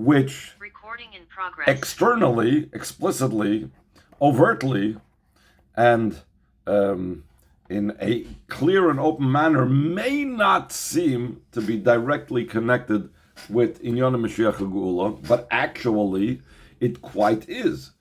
which externally, explicitly, overtly, and in a clear and open manner may not seem to be directly connected with Inyan Moshiach Geulah, but actually it quite is.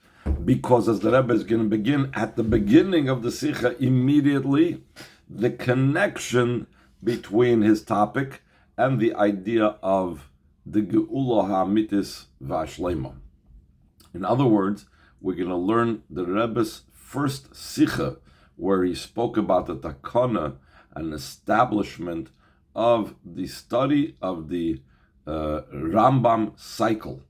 Because as the Rebbe is going to begin at the beginning of the Sicha immediately, the connection between his topic and the idea of the Geulah HaMitis V'Ashlema. In other words, we're going to learn the Rebbe's first Sicha, where he spoke about the takana and establishment of the study of the Rambam cycle.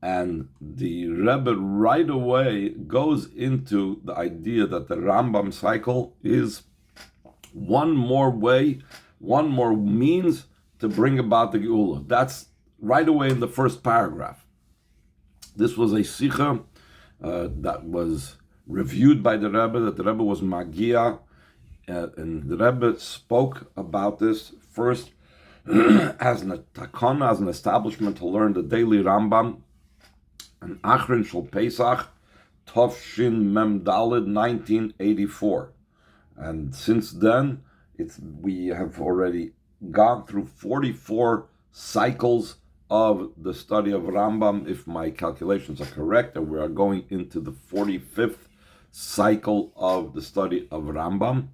And the Rebbe right away goes into the idea that the Rambam cycle is one more way, one more means to bring about the Geulah. That's right away in the first paragraph. This was a Sicha that was reviewed by the Rebbe, that the Rebbe was Magia, and the Rebbe spoke about this first as an takana, as an establishment to learn the daily Rambam, and Acharon Shel Pesach, Tovshin Mem Daled, 1984. And since then, we have already gone through 44 cycles of the study of Rambam, if my calculations are correct, and we are going into the 45th cycle of the study of Rambam.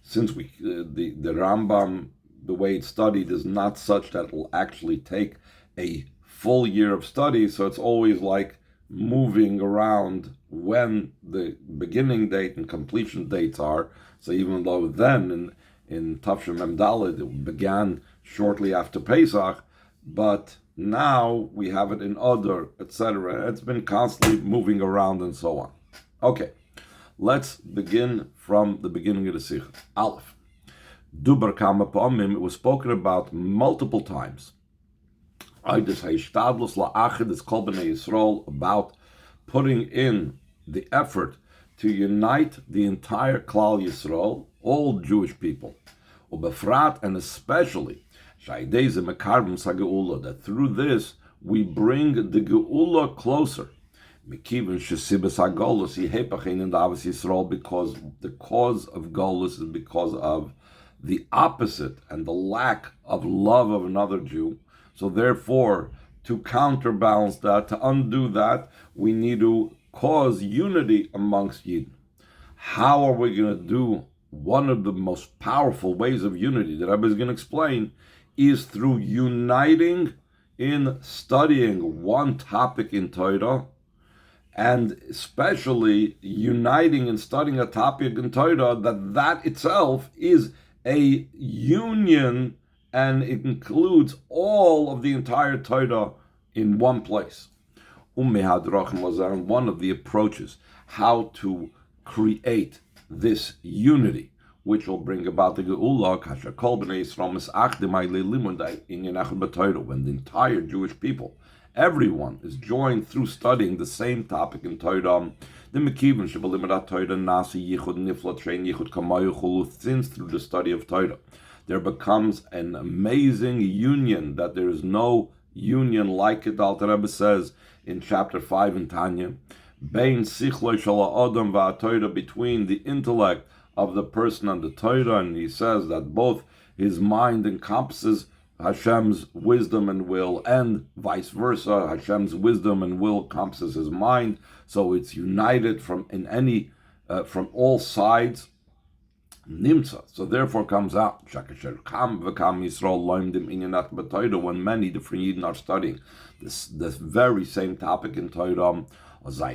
Since the Rambam, the way it's studied, is not such that it will actually take a full year of study, so it's always like moving around when the beginning date and completion dates are. So even though then in Tafshin Mem Daled it began shortly after Pesach, but now we have it in Adar, etc. It's been constantly moving around and so on. Okay, let's begin from the beginning of the Sikh. Aleph. Dubar Kama Pa'amim, it was spoken about multiple times. About putting in the effort to unite the entire Klal Yisrael, all Jewish people, and especially that through this we bring the Geulah closer. Because the cause of Geulah is because of the opposite and the lack of love of another Jew. So therefore, to counterbalance that, to undo that, we need to cause unity amongst Yidden. How are we going to do one of the most powerful ways of unity that Rebbe is going to explain is through uniting in studying one topic in Torah, and especially uniting in studying a topic in Torah that itself is a union, and it includes all of the entire Torah in one place. One of the approaches how to create this unity, which will bring about the Geulah, when the entire Jewish people, everyone is joined through studying the same topic in Torah. Since through the study of Torah, there becomes an amazing union that there is no union like it. Alter Rebbe says in chapter 5 in Tanya, between the intellect of the person and the Torah, and he says that both his mind encompasses Hashem's wisdom and will, and vice versa. Hashem's wisdom and will encompasses his mind, so it's united from all sides. Nimsa. So therefore comes out when many different Yidden are studying this very same topic in Torah. So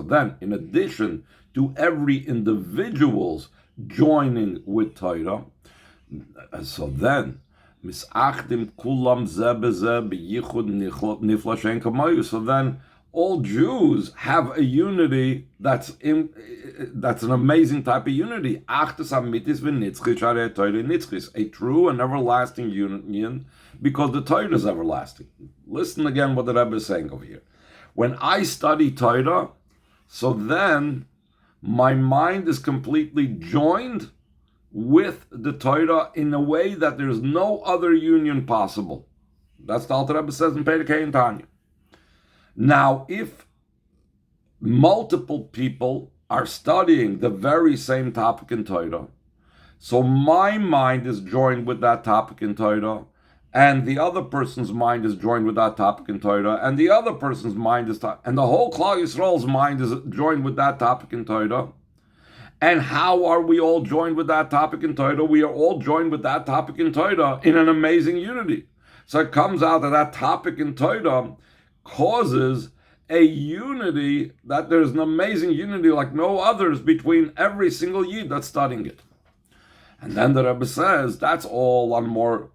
then, in addition to every individual's joining with Torah, so then so then all Jews have a unity that's an amazing type of unity. A true and everlasting union, because the Torah is everlasting. Listen again what the Rebbe is saying over here. When I study Torah, so then my mind is completely joined with the Torah in a way that there's no other union possible. That's the Alter Rebbe says in Perikei and Tanya. Now, if multiple people are studying the very same topic in Torah, so my mind is joined with that topic in Torah, and the other person's mind is joined with that topic in Torah, and the other person's mind is, and the whole Klal Yisrael's mind is joined with that topic in Torah. And how are we all joined with that topic in Torah? We are all joined with that topic in Torah in an amazing unity. So it comes out that that topic in Torah causes a unity, that there's an amazing unity like no others between every single Yid that's studying it. And then the Rebbe says that's all on a more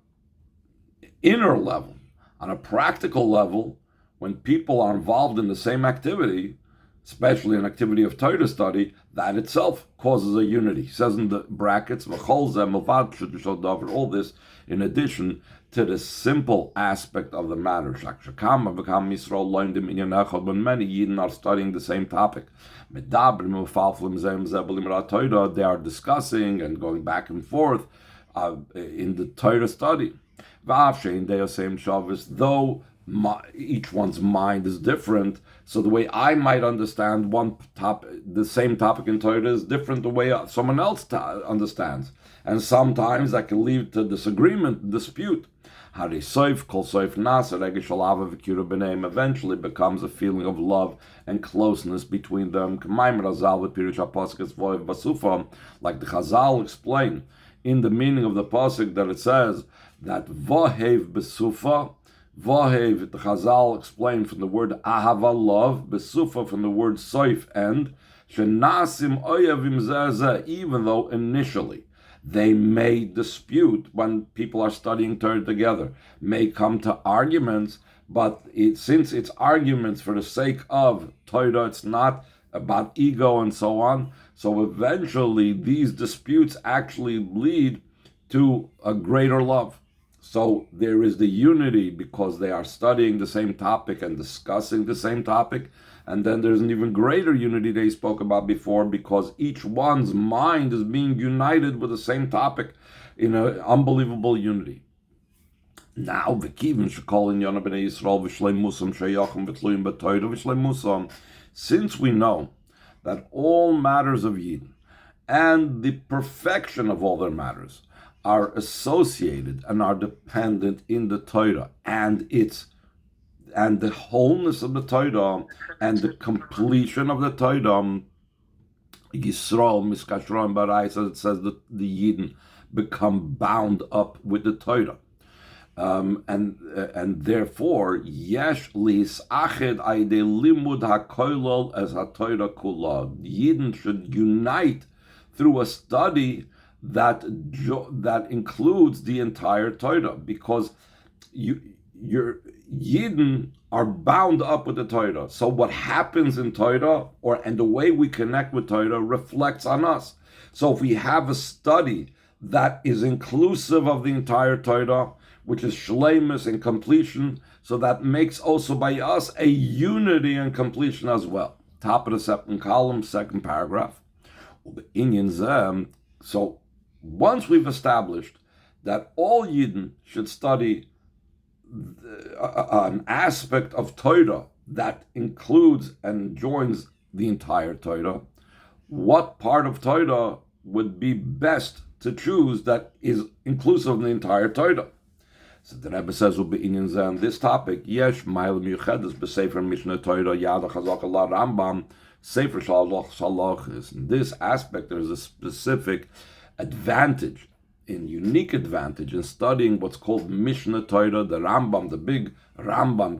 inner level. On a practical level, when people are involved in the same activity, especially an activity of Torah study, that itself causes a unity. He says in the brackets, all this in addition to the simple aspect of the matter. When many Yidden are studying the same topic, they are discussing and going back and forth in the Torah study. Though each one's mind is different, so the way I might understand the same topic in Torah is different the way someone else understands, and sometimes that can lead to disagreement, dispute. Eventually becomes a feeling of love and closeness between them, like the Chazal explain in the meaning of the pasuk that it says that Vahev Besufa. Vahev, the Chazal explained from the word ahava, love, besufa from the word soif, and shenasim oyavim zeh, even though initially they may dispute when people are studying Torah together, may come to arguments, but since it's arguments for the sake of Torah, it's not about ego and so on, so eventually these disputes actually lead to a greater love. So there is the unity because they are studying the same topic and discussing the same topic. And then there's an even greater unity they spoke about before because each one's mind is being united with the same topic in an unbelievable unity. Now, since we know that all matters of Yidden and the perfection of all their matters are associated and are dependent in the Torah and the wholeness of the Torah and the completion of the Torah, Yisrael miskashron barai, as it says that the Yidden become bound up with the Torah, and therefore yesh lisached aide limud hakoilol as haTorah kula. Yidden should unite through a study that includes the entire Torah, because your Yidden are bound up with the Torah. So what happens in Torah and the way we connect with Torah reflects on us. So if we have a study that is inclusive of the entire Torah, which is shleimus and completion, so that makes also by us a unity and completion as well. Top of the second column, second paragraph. So once we've established that all Yidden should study an aspect of Torah that includes and joins the entire Torah, what part of Torah would be best to choose that is inclusive of the entire Torah? So the Rebbe says, on this topic, yesh ma'il miyuchedes b'sefer Mishnah Torah Yad HaChazak Allah Rambam Sefer Shalach. In this aspect, there's a specific advantage, unique advantage in studying what's called Mishnah Torah. The Rambam, the big Rambam,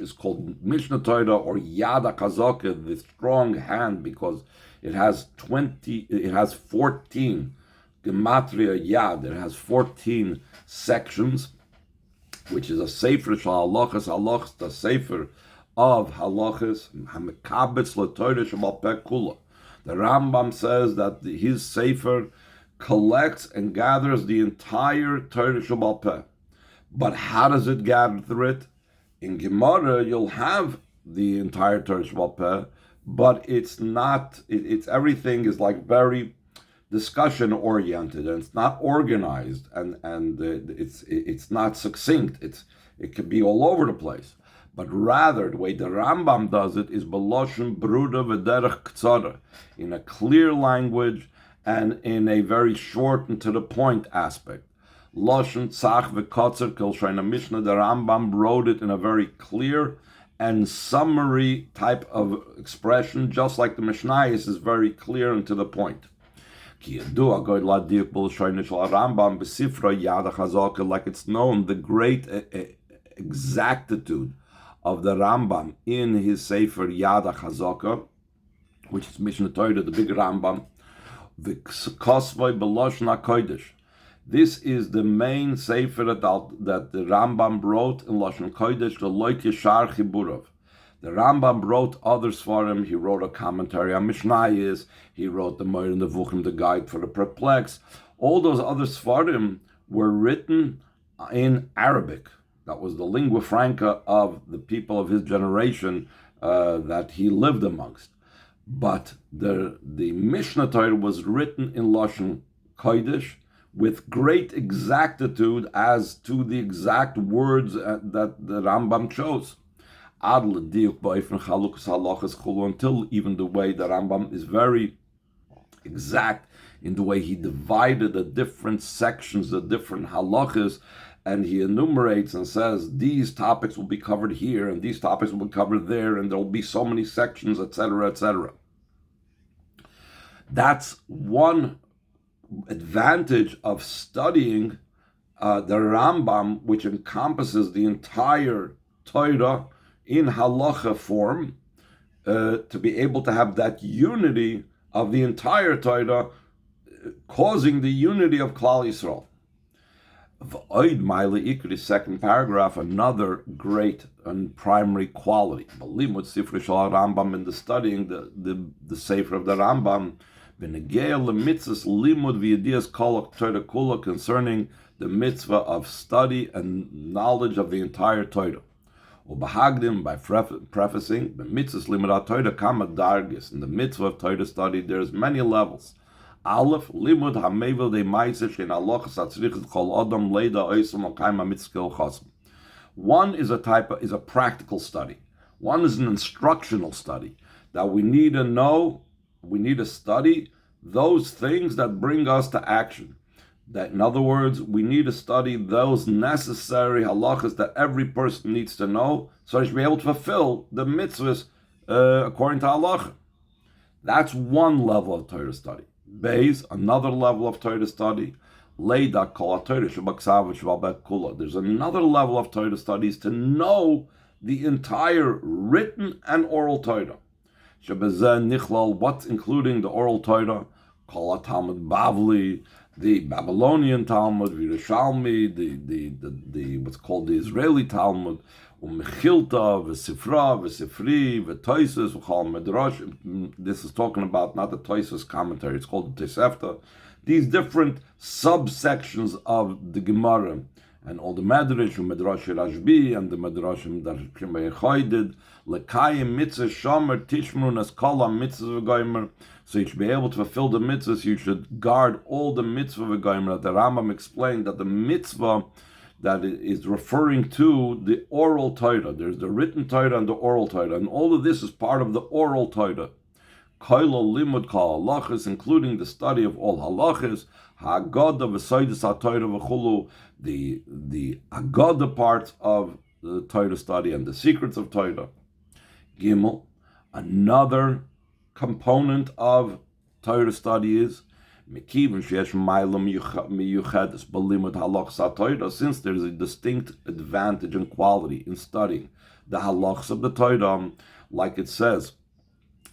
is called Mishnah Torah or Yad HaChazak, the strong hand, because it has 14 gematria Yad. It has 14 sections, which is a Sefer Shalachas Halachas, the Sefer of Halachas, Hamekabetz LaTorah Shebal Peh Kula. The Rambam says that his Sefer collects and gathers the entire Torah Shebal Peh. But how does it gather it? In Gemara, you'll have the entire Torah Shebal Peh, but it's not. It's everything is like very discussion oriented, and it's not organized, and it's not succinct. It could be all over the place. But rather, the way the Rambam does it is B'loshen Bruda V'derech Ktsara, in a clear language and in a very short and to the point aspect. Loshen Tzach V'Kotzer Kol Shayna Mishnah, the Rambam wrote it in a very clear and summary type of expression, just like the Mishnayos is very clear and to the point. Like it's known, the great exactitude of the Rambam in his Sefer Yad HaChazaka, which is Mishnah Torah, the big Rambam, this is the main Sefer that the Rambam wrote in Lashon Kodesh, the Loik Yeshar Chiburov. The Rambam wrote others for him. He wrote a commentary on Mishnayos. He wrote the Moed and the Vuchim, the guide for the perplexed. All those other Sfarim were written in Arabic. That was the lingua franca of the people of his generation that he lived amongst. But the Mishnah Torah was written in Lashon Kodesh with great exactitude as to the exact words that the Rambam chose. Until even the way the Rambam is very exact in the way he divided the different sections, the different halachas, and he enumerates and says these topics will be covered here and these topics will be covered there, and there will be so many sections, etc., etc. That's one advantage of studying the Rambam, which encompasses the entire Torah in halacha form, to be able to have that unity of the entire Torah, causing the unity of Klal Yisrael. The second paragraph, another great and primary quality. Rambam, in the studying the Sefer of the Rambam, concerning the mitzvah of study and knowledge of the entire Torah. By prefacing, the mitzvah limud Torah kama dargis. In the mitzvah of Torah study, there's many levels. Aleph limud hamevel de ma'aseh shein halachas atzrichas kol adam leida oisam al mitzvah chasm. One is a practical study. One is an instructional study that we need to know. We need to study those things that bring us to action. That, in other words, we need to study those necessary halachas that every person needs to know so they should be able to fulfill the mitzvahs according to halacha. That's one level of Torah study. Beis, another level of Torah study. Leida kol Torah shebaksav shebal kula. There's another level of Torah studies to know the entire written and oral Torah. Shebezeh nichlal, what's including the oral Torah? Kol Talmud Bavli, the Babylonian Talmud, Yerushalmi, the what's called the Israeli Talmud, Mechilta, V'Sifra, V'Sifri, V'Toisus, V'Chal Medrash. This is talking about not the Toisus commentary, it's called the Tosefta. These different subsections of the Gemara, and all the Medrash, Medrash Rashbi, and the Medrash Medrash Choyded, Lekayim Mitzvah Shomer Tishmrun as Kala Mitzvah V'Goymer. So you should be able to fulfill the mitzvahs. You should guard all the mitzvah v'goymer. The Rambam explained that the mitzvah that is referring to the oral Torah. There's the written Torah and the oral Torah, and all of this is part of the oral Torah. Koilo limud kol halachas, including the study of all halachas. Haggadah v'soidus haTorah v'chulu, the Haggadah parts of the Torah study and the secrets of Torah. Gimel, another component of Torah study is since there's a distinct advantage and quality in studying the halachas of the Torah, like it says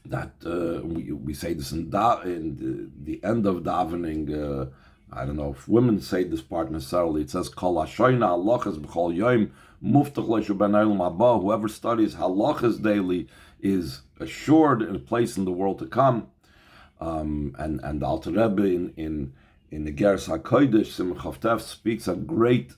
that we say this in the end of davening. I don't know if women say this part necessarily. It says kol hashoyna halachas b'chol yom muftach leishu ben olam haba. Whoever studies halachas daily is assured in a place in the world to come. And the Alter Rebbe in the Geras HaKodesh Simchav Tef speaks the great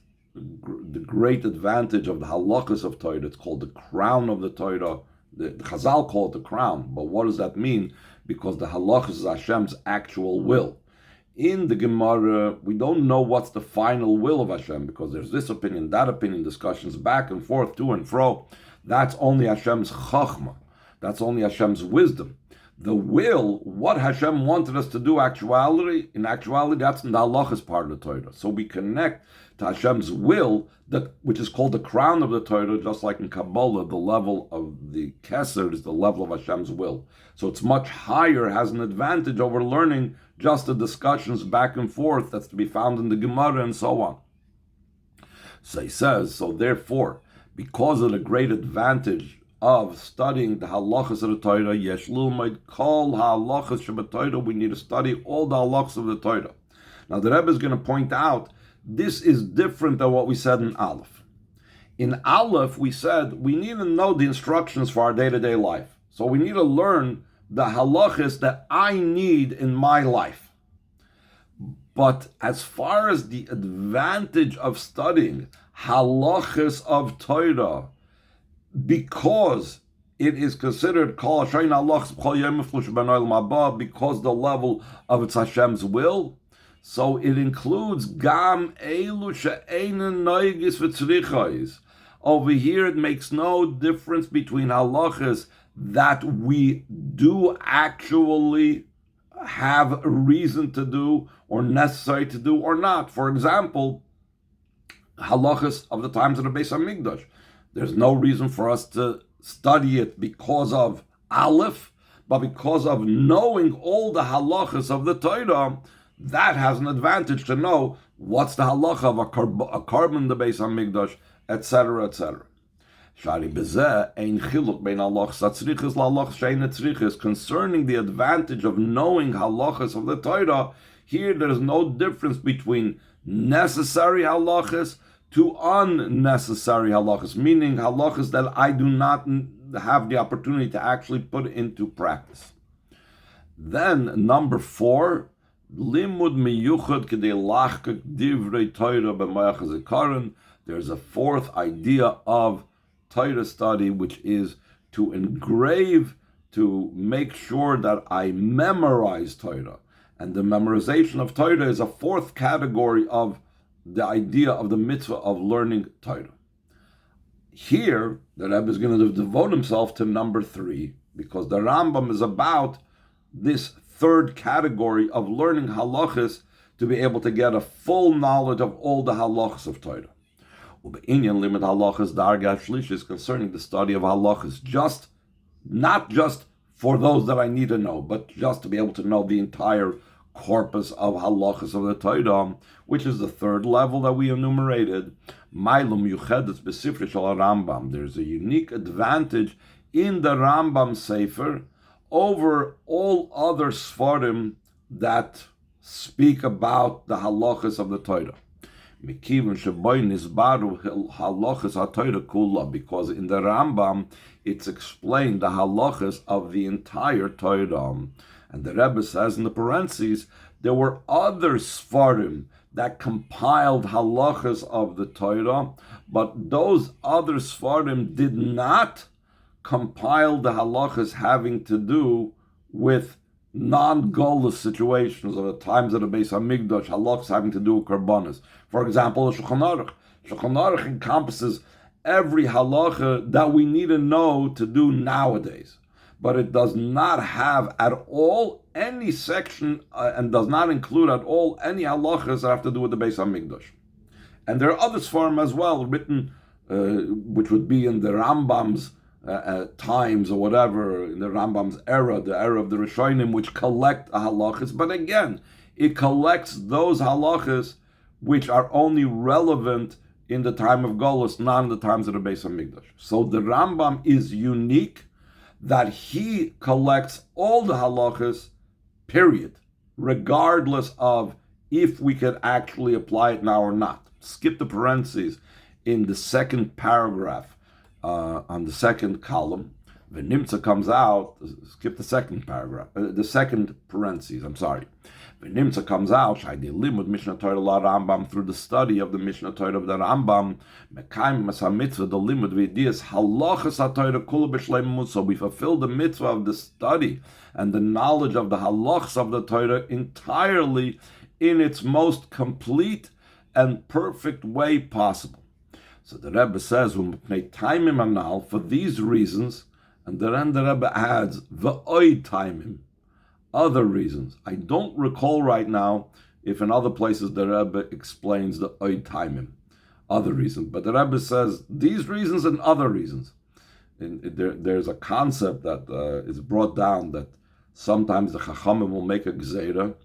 advantage of the halachas of Torah. It's called the crown of the Torah. The Chazal call it the crown, but what does that mean? Because the halachas is Hashem's actual will. in the Gemara, we don't know what's the final will of Hashem, because there's this opinion, that opinion, discussions back and forth, to and fro. That's only Hashem's chachma. That's only Hashem's wisdom. The will, what Hashem wanted us to do, in actuality, that's in the halachas part of the Torah. So we connect to Hashem's will, which is called the crown of the Torah, just like in Kabbalah, the level of the Kesser is the level of Hashem's will. So it's much higher, has an advantage over learning just the discussions back and forth that's to be found in the Gemara and so on. So he says, so therefore, because of the great advantage of studying the halachas of the Torah, yesh lilmod kol halachas shebeTorah, we need to study all the halachas of the Torah. Now the Rebbe is going to point out, this is different than what we said in Aleph. In Aleph, we said we need to know the instructions for our day-to-day life. So we need to learn the halachas that I need in my life. But as far as the advantage of studying halachas of Torah, because it is considered because the level of its Hashem's will, so it includes gam elu she'einen noigis v'tzrichos. Over here, it makes no difference between halachas that we do actually have a reason to do or necessary to do or not. For example, halachas of the times of the Beis Hamikdash. There's no reason for us to study it because of Aleph, but because of knowing all the halachas of the Torah, that has an advantage to know what's the halacha of a carbon in the Beis Hamikdash, etc., etc. Concerning the advantage of knowing halachas of the Torah, here there is no difference between necessary halachas to unnecessary halachas, meaning halachas that I do not have the opportunity to actually put into practice. Then number 4, limud miyuchad kedei lachkek divrei Torah b'mayach Acharon. There's a fourth idea of Torah study, which is to engrave, to make sure that I memorize Torah. And the memorization of Torah is a fourth category of the idea of the mitzvah of learning Torah. Here, the Rebbe is going to devote himself to number 3, because the Rambam is about this third category of learning halachas to be able to get a full knowledge of all the halachas of Torah. Inyan limit halachas darga shlish is concerning the study of halachas, not just for those that I need to know, but just to be able to know the entire corpus of halachas of the Torah, which is the third level that we enumerated. Mailum yuchedet b'sifrei shel Rambam. There's a unique advantage in the Rambam Sefer over all other Sfarim that speak about the halachas of the Torah. Because in the Rambam it's explained the halachas of the entire Torah. And the Rebbe says in the parentheses, there were other Sfarim that compiled halachas of the Torah, but those other Sfarim did not compile the halachas having to do with non-Geulah situations of the times of the Beis Hamikdash, halachas having to do with karbanas. For example, the Shulchan Aruch. Shulchan Aruch encompasses every halacha that we need to know to do nowadays, but it does not have at all any section and does not include at all any halachas that have to do with the Beis Hamikdash. And there are other Sfarim as well written, which would be in the Rambam's times or whatever, in the Rambam's era, the era of the Rishonim, which collect halachas. But again, it collects those halachas which are only relevant in the time of Geulah, not in the times of the Beis Hamikdash. So the Rambam is unique that he collects all the halachas, period, regardless of if we could actually apply it now or not. Skip the parentheses in the second paragraph on the second column. The Nimtza comes out, skip the second paragraph, the second parentheses, I'm sorry. The Nimtza comes out, Shaidi Limud Mishnah Torah La Rambam, through the study of the Mishnah Torah of the Rambam, Mekayim Masa Mitzvah, the Limud V'Idiyas, Halachas HaTorah Kula B'Shleimus. So we fulfill the mitzvah of the study and the knowledge of the halachas of the Torah entirely in its most complete and perfect way possible. So the Rebbe says, timim anal, for these reasons, and then the Rebbe adds, v'oid timim, other reasons. I don't recall right now if in other places the Rebbe explains the oid timim, other reasons. But the Rebbe says these reasons and other reasons. There's a concept that is brought down that sometimes the Chachamim will make a Gzeira,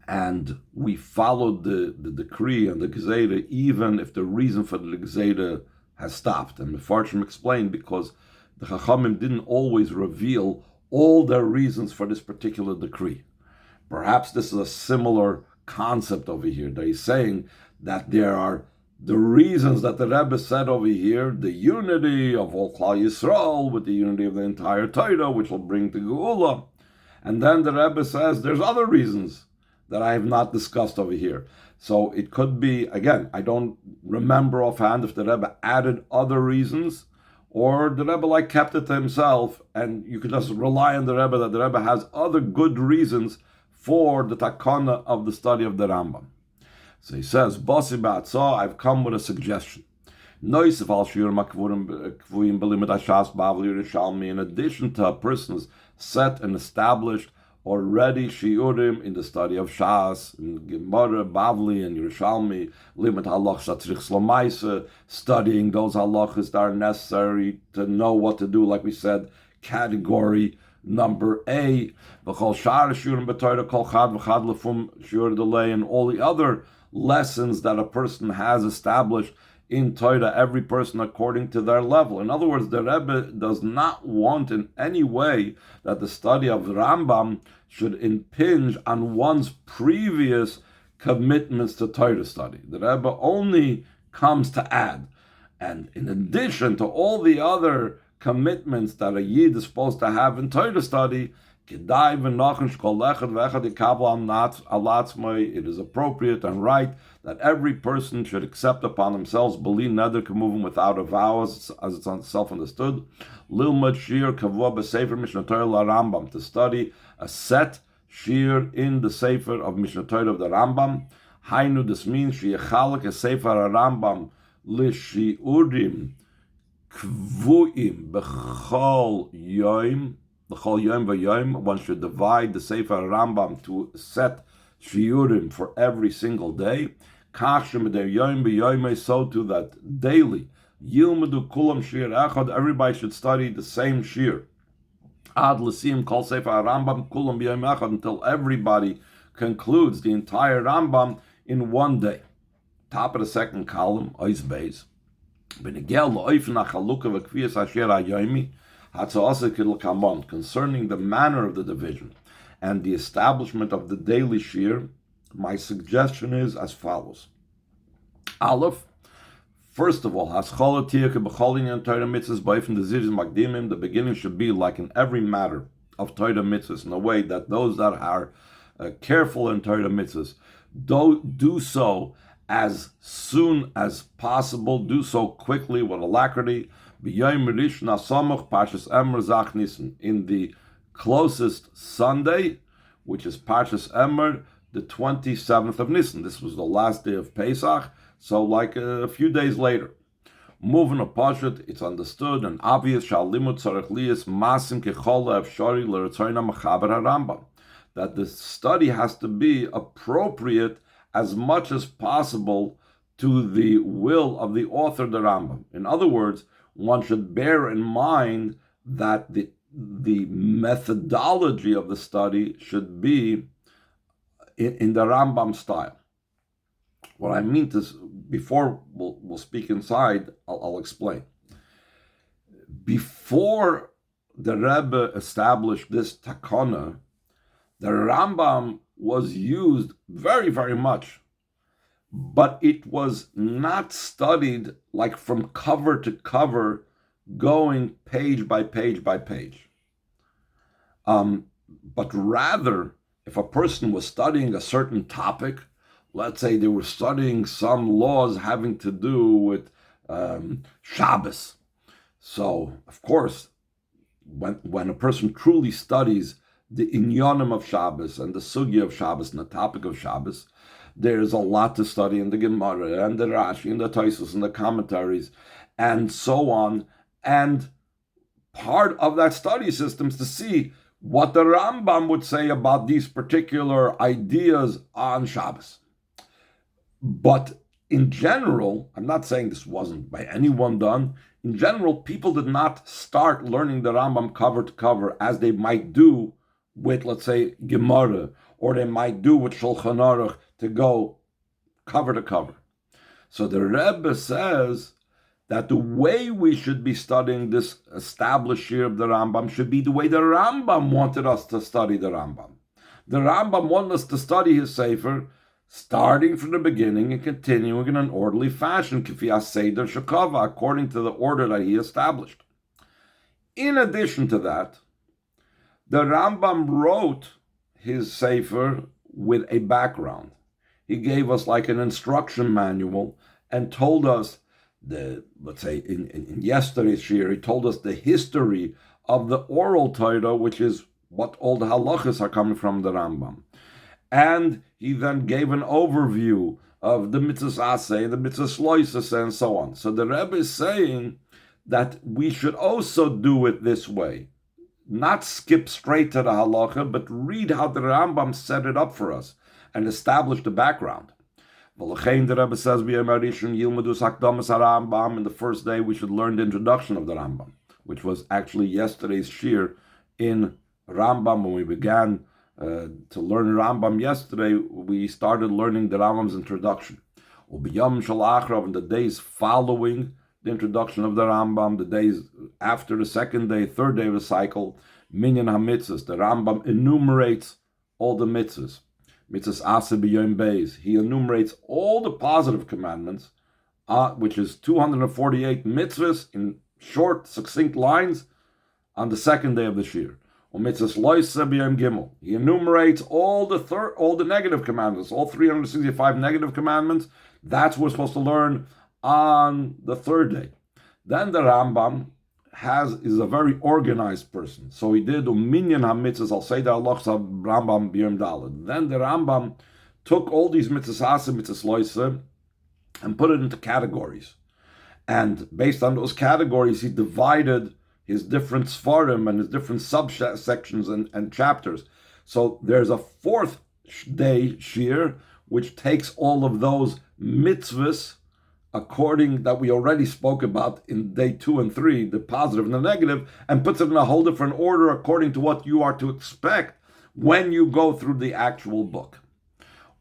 and we followed the decree and the Gzeira even if the reason for the Gzeira has stopped. And Mefarshim explained because the Chachamim didn't always reveal all their reasons for this particular decree. Perhaps this is a similar concept over here. They're saying that there are the reasons that the Rebbe said over here, the unity of all Klal Yisrael with the unity of the entire Torah, which will bring to Geulah. And then the Rebbe says there's other reasons that I have not discussed over here. So it could be, again, I don't remember offhand if the Rebbe added other reasons, or the Rebbe kept it to himself, and you could just rely on the Rebbe that the Rebbe has other good reasons for the takana of the study of the Rambam. So he says, Basi ba'atzah, I've come with a suggestion. In addition to a person's set and established already shiurim in the study of Shas, in Gemara, Bavli, and Yerushalmi, limit halach shatzrich slomaisa, studying those halachas that are necessary to know what to do, like we said, category number A, v'chol shar shiurim b'Torah kol chad v'chad lefum shiur delay, and all the other lessons that a person has established in Torah, every person according to their level. In other words, the Rebbe does not want in any way that the study of Rambam should impinge on one's previous commitments to Torah study. The Rebbe only comes to add. And in addition to all the other commitments that a Yid is supposed to have in Torah study, it is appropriate and right that every person should accept upon themselves, b'li neder k'muvim, without a vow, as it's self-understood, lilmud shiur kavua b'sefer Mishnah Torah Rambam, to study a set shiur in the sefer of Mishnah Torah of the Rambam. Hainu, this means sheyechalek a sefer Rambam l'shiurim kvuim b'chol yom. One should divide the Sefer Rambam to set shiurim for every single day. So too that daily, everybody should study the same shiur. Until everybody concludes the entire Rambam in one day. Top of the second column, Ois Beis. Concerning the manner of the division and the establishment of the daily shiur, my suggestion is as follows. Aleph, first of all, the beginning should be like in every matter of Torah mitzvahs, in a way that those that are careful in Torah mitzvahs do so as soon as possible, do so quickly with alacrity. In the closest Sunday, which is Parshas Emor, the 27th of Nisan. This was the last day of Pesach, so like a few days later. Moving a Pashat, it's understood and obvious that the study has to be appropriate as much as possible to the will of the author of the Rambam. In other words, one should bear in mind that the methodology of the study should be in the Rambam style. What I mean to, before we'll speak inside, I'll explain. Before the Rebbe established this takana, the Rambam was used very, very much, but it was not studied like from cover to cover, going page by page by page. But rather, if a person was studying a certain topic, let's say they were studying some laws having to do with Shabbos. So, of course, when a person truly studies the inyanim of Shabbos and the sugya of Shabbos and the topic of Shabbos, there's a lot to study in the Gemara and the Rashi and the Tosfos and the commentaries and so on. And part of that study system is to see what the Rambam would say about these particular ideas on Shabbos. But in general, I'm not saying this wasn't by anyone done. In general, people did not start learning the Rambam cover to cover as they might do with, let's say, Gemara, or they might do with Shulchan Aruch to go cover to cover. So the Rebbe says that the way we should be studying this established Shiur of the Rambam should be the way the Rambam wanted us to study the Rambam. The Rambam wanted us to study his Sefer starting from the beginning and continuing in an orderly fashion, kifiyas seder shekava, according to the order that he established. In addition to that, the Rambam wrote his Sefer with a background. He gave us like an instruction manual and told us let's say in yesterday's Shiur, he told us the history of the oral Torah, which is what all the halachas are coming from the Rambam. And he then gave an overview of the mitzvahs aseh, the mitzvahs loisas, and so on. So the Rebbe is saying that we should also do it this way. Not skip straight to the halacha, but read how the Rambam set it up for us and establish the background. The Rebbe says, in the first day we should learn the introduction of the Rambam, which was actually yesterday's Shiur in Rambam. When we began to learn Rambam yesterday, we started learning the Rambam's introduction. In the days following the introduction of the Rambam, the days after the second day, third day of the cycle, minyan ha-mitzvahs, the Rambam enumerates all the mitzvahs. Mitzvahs aseh b'yom beis. He enumerates all the positive commandments, which is 248 mitzvahs in short, succinct lines on the second day of the Shiur. Mitzvahs loiseh b'yom gimel. He enumerates all the negative commandments, all 365 negative commandments. That's what we're supposed to learn on the third day. Then the Rambam is a very organized person. So he did minyan ha-mitzvahs, I'll say that Rambam b'yom daled. Then the Rambam took all these mitzvahs aseh, mitzvahs loiseh, and put it into categories. And based on those categories, he divided his different svarim and his different subsections and chapters. So there's a fourth day Shiur, which takes all of those mitzvahs according that we already spoke about in day 2 and 3, the positive and the negative, and puts it in a whole different order according to what you are to expect when you go through the actual book.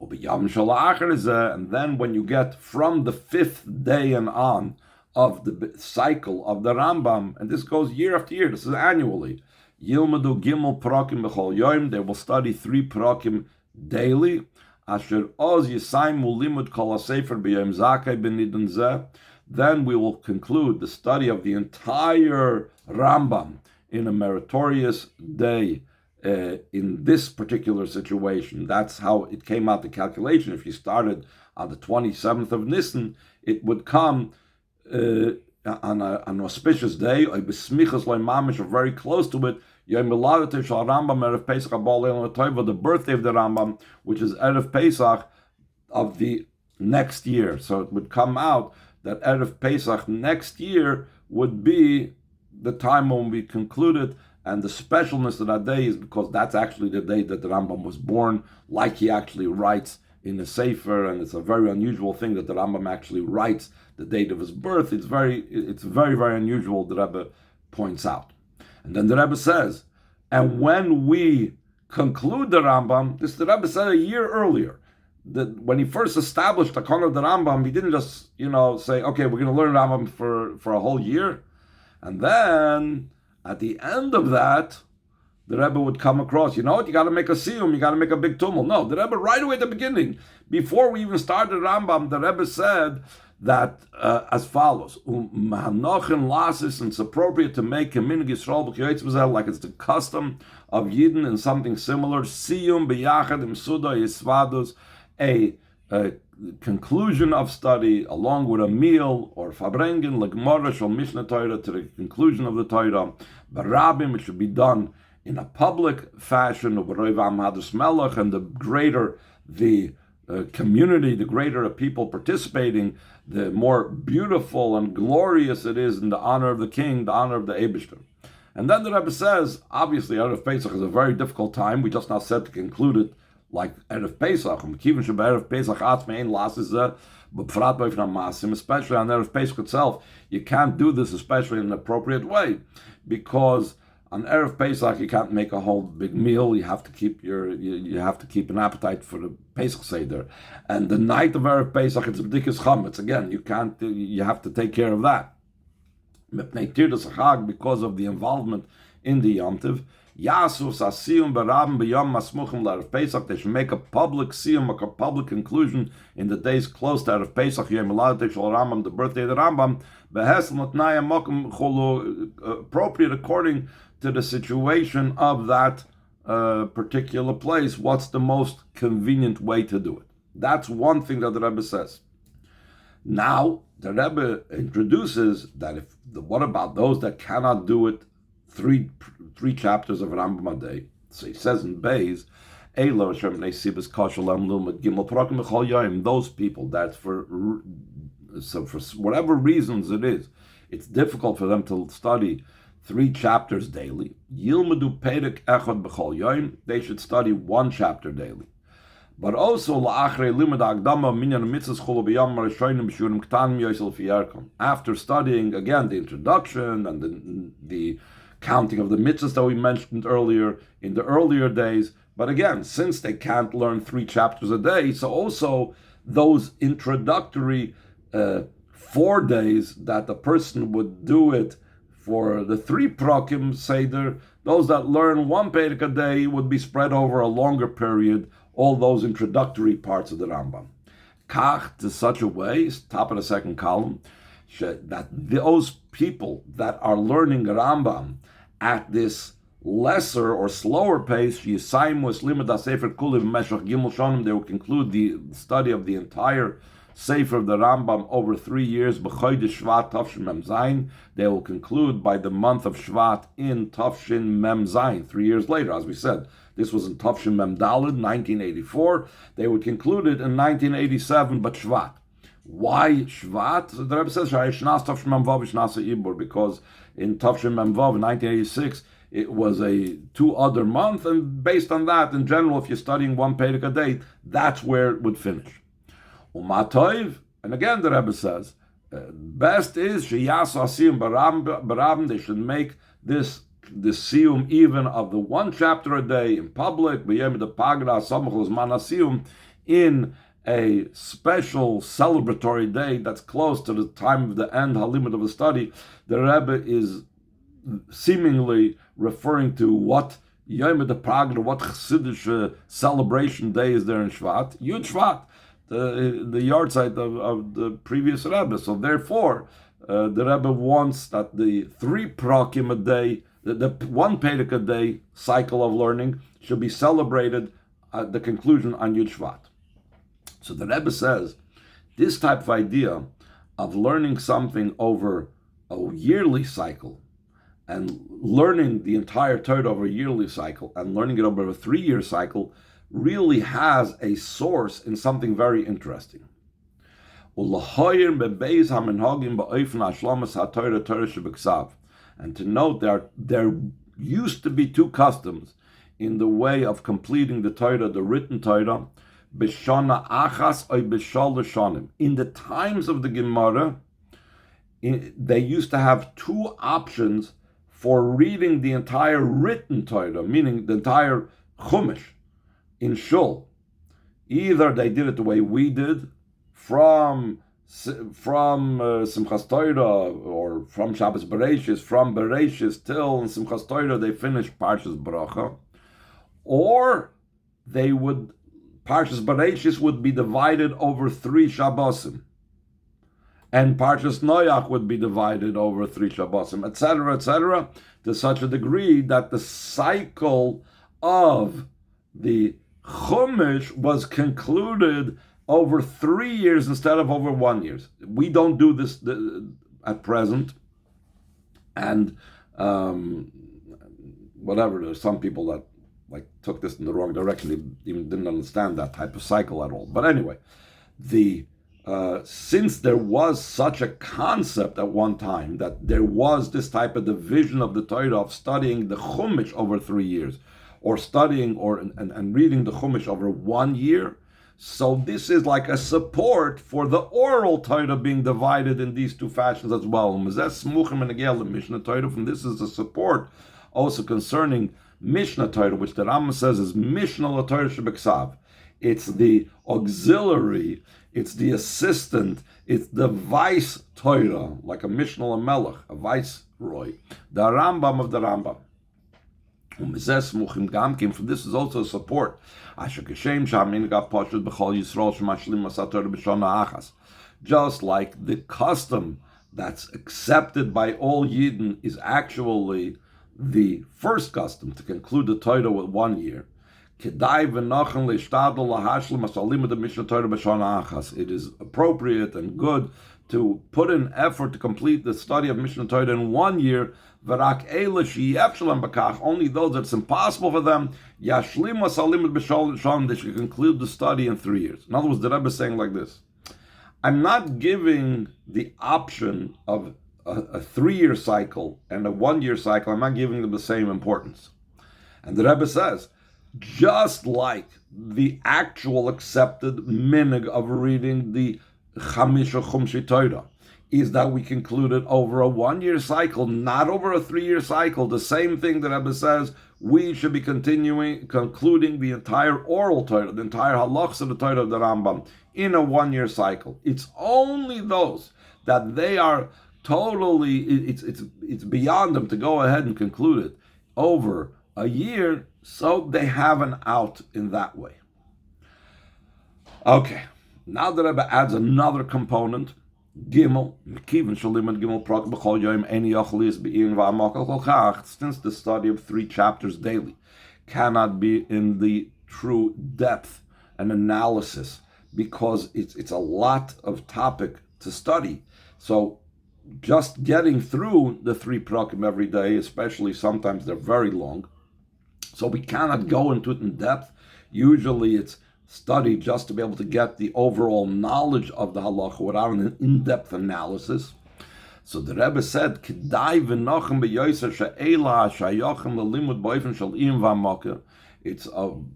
And then when you get from the 5th day and on of the cycle of the Rambam, and this goes year after year, this is annually, Yilmadu Gimel Prakim B'chol Yom, they will study 3 Prakim daily. Asher oz yisaimu limud kol hasefer b'yom zakei b'nidon zeh. Then we will conclude the study of the entire Rambam in a meritorious day in this particular situation. That's how it came out, the calculation. If you started on the 27th of Nisan, it would come on an auspicious day, or besmichas loy mamish, or very close to it, the birthday of the Rambam, which is Erev Pesach of the next year. So it would come out that Erev Pesach next year would be the time when we concluded, and the specialness of that day is because that's actually the day that the Rambam was born, like he actually writes in the Sefer, and it's a very unusual thing that the Rambam actually writes the date of his birth. It's very, very unusual, the Rebbe points out. And then the Rebbe says, and when we conclude the Rambam, this the Rebbe said a year earlier, that when he first established the Kon of the Rambam, he didn't just, say, okay, we're going to learn Rambam for a whole year. And then, at the end of that, the Rebbe would come across, you got to make a siyum, you got to make a big tumult. No, the Rebbe, right away at the beginning, before we even started Rambam, the Rebbe said that as follows: lasis, and it's appropriate to make a minig Yisrael like it's the custom of Yidden and something similar. Siyum b'yachad im suda yisvadus, a conclusion of study along with a meal or fabrengen legmara shel mishnah Torah, to the conclusion of the Torah. Barabim, it should be done in a public fashion, and the greater the community, the greater the people participating, the more beautiful and glorious it is in the honor of the king, the honor of the Eibishter. And then the Rebbe says, obviously, Erev Pesach is a very difficult time. We just now said to conclude it like Erev Pesach. Especially on Erev Pesach itself, you can't do this, especially in an appropriate way, because on Erev Pesach you can't make a whole big meal. You have to keep you have to keep an appetite for the Pesach Seder, and the night of Erev Pesach it's b'dikas chametz. Again, you have to take care of that. Because of the involvement in the Yom Tov, they should make a public siyum, a public conclusion in the days close to Erev Pesach, the birthday of the Rambam, appropriate according to the situation of that particular place. What's the most convenient way to do it? That's one thing that the Rebbe says. Now, the Rebbe introduces that what about those that cannot do it three chapters of Rambam a day? So he says in Beis, those people that for whatever reasons it is, it's difficult for them to study 3 chapters daily. They should study 1 chapter daily. But also, after studying again the introduction and the counting of the mitzvahs that we mentioned earlier in the earlier days, but again, since they can't learn 3 chapters a day, so also those introductory 4 days that the person would do it for the 3 prakim seder, those that learn 1 perek a day would be spread over a longer period, all those introductory parts of the Rambam. Kach, to such a way, top of the second column, that those people that are learning Rambam at this lesser or slower pace, they will conclude the study of the entire Sefer of the Rambam over 3 years. They will conclude by the month of Shvat in Tafshin Mem Zayin, 3 years later, as we said. This was in Tafshin Mem Daled, 1984. They would conclude it in 1987, but Shvat. Why Shvat? The Rebbe says, because in Tafshin Mem Vav, in 1986, it was a 2 other month, and based on that, in general, if you're studying 1 perek a day, that's where it would finish. Umatoiv, and again the Rebbe says, best is sheyasu asiyum barabim. They should make this siyum even of the 1 chapter a day in public, in a special celebratory day that's close to the time of the end halimut of the study. The Rebbe is seemingly referring to what Yom Pagra, what Chassidish celebration day is there in Shvat? Yud Shvat, the yard site of the previous Rebbe. So therefore, the Rebbe wants that the 3 prakim a day, the 1 perek a day cycle of learning should be celebrated at the conclusion on Yud Shvat. So the Rebbe says, this type of idea of learning something over a yearly cycle, and learning the entire Torah over a yearly cycle, and learning it over a 3-year cycle, really has a source in something very interesting. And to note, there used to be 2 customs in the way of completing the Torah, the written Torah, b'shana achas or b'shalosh shanim. In the times of the Gemara, they used to have 2 options for reading the entire written Torah, meaning the entire Chumash, in Shul. Either they did it the way we did, from Simchas Torah, or from Shabbos Bereishis, from Bereishis till Simchas Torah they finished Parshas Bracha, or Parshas Bereishis would be divided over 3 Shabbosim, and Parshas Noach would be divided over 3 Shabbosim, etc., to such a degree that the cycle of the Chumash was concluded over 3 years instead of over 1 year. We don't do this at present, and whatever. There's some people that like took this in the wrong direction. They even didn't understand that type of cycle at all. But anyway, since there was such a concept at one time that there was this type of division of the Torah of studying the Chumash over 3 years, or studying and reading the Chumash over 1 year, so this is like a support for the oral Torah being divided in these two fashions as well. And this is the support also concerning Mishnah Torah, which the Rambam says is Mishnah Torah Shebeksav. It's the auxiliary, it's the assistant, it's the vice Torah, like a Mishnah Melech, a viceroy, the Rambam of the Rambam. From this is also support. Just like the custom that's accepted by all Yidden is actually the first custom to conclude the Torah with 1 year. It is appropriate and good to put in effort to complete the study of Mishnah Torah in 1 year. Only those that's impossible for them, they should conclude the study in 3 years. In other words, the Rebbe is saying like this: I'm not giving the option of a 3-year cycle and a 1-year cycle. I'm not giving them the same importance. And the Rebbe says, just like the actual accepted minig of reading the Chamisha Chumshi Torah is that we conclude it over a 1-year cycle, not over a 3-year cycle. The same thing that Rebbe says, we should be concluding the entire oral Torah, the entire halachas of the Torah of the Rambam in a 1-year cycle. It's only those that they are totally, it's beyond them to go ahead and conclude it over a year, so they have an out in that way. Okay, now the Rebbe adds another component, Gimel, since the study of 3 chapters daily cannot be in the true depth and analysis, because it's a lot of topic to study. So just getting through the 3 prakim every day, especially sometimes they're very long, so we cannot go into it in depth. Usually it's study just to be able to get the overall knowledge of the halacha without an in-depth analysis. So the Rebbe said, it's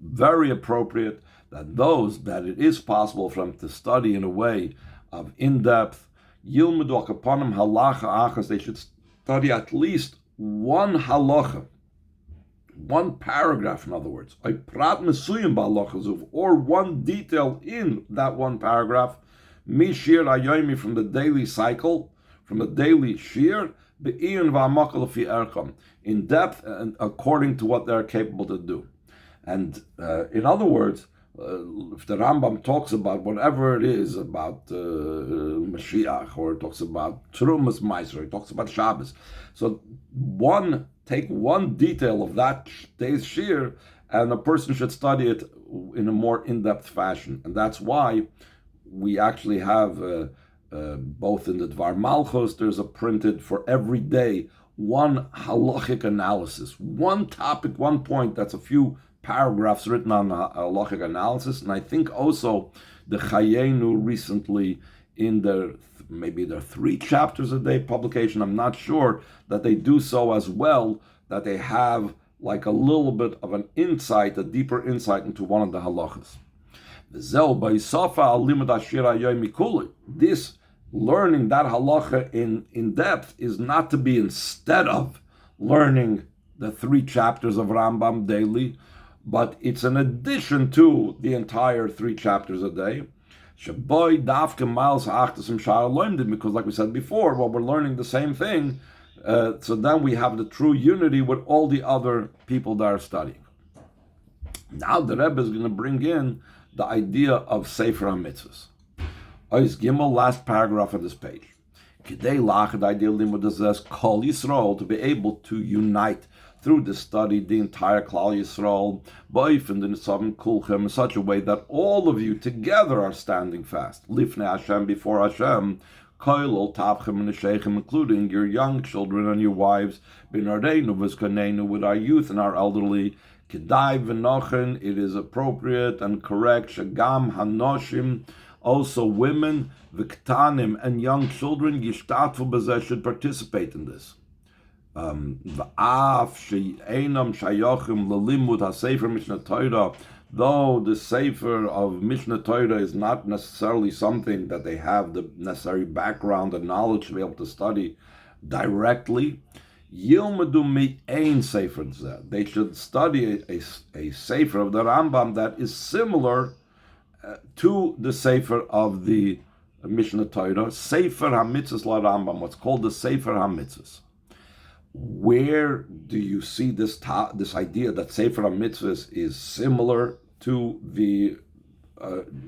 very appropriate that those that it is possible for them to study in a way of in-depth, they should study at least one halacha, one paragraph, in other words, or one detail in that one paragraph, from the daily cycle, from the daily shiur, in depth and according to what they're capable to do. And in other words, if the Rambam talks about whatever it is about Moshiach, or it talks about Trumas Meiser, it talks about Shabbos, so take one detail of that day's shiur, and a person should study it in a more in-depth fashion. And that's why we actually have both in the Dvar Malchus, there's a printed for every day one halachic analysis, one topic, one point. That's a few paragraphs written on halachic analysis. And I think also the Chayenu recently, in their 3 chapters a day publication, I'm not sure, that they do so as well, that they have like a little bit of an insight, a deeper insight into one of the halachas. This learning that halacha in depth is not to be instead of learning the 3 chapters of Rambam daily, but it's an addition to the entire 3 chapters a day. Because like we said before, well, we're learning the same thing, so then we have the true unity with all the other people that are studying. Now the Rebbe is going to bring in the idea of Sefer HaMitzvahs. Ois Gimel, last paragraph of this page. Kidei lach, the idea of Kol Yisrael, to be able to unite through the study the entire Klal Yisrael, boifend in Sovim Kulchem, in such a way that all of you together are standing fast. Lifnei Hashem, before Hashem, including your young children and your wives, with our youth and our elderly. It is appropriate and correct. Shagam hanoshim, also women, viktanim, and young children, yishtatfu b'zeh, should participate in this. Though the Sefer of Mishnah Torah is not necessarily something that they have the necessary background and knowledge to be able to study directly, Yilmadu mi'ein Sefer zeh. They should study a Sefer of the Rambam that is similar to the Sefer of the Mishnah Torah, Sefer HaMitzvos la Rambam, what's called the Sefer HaMitzvos. Where do you see this idea that Sefer HaMitzvos is similar to the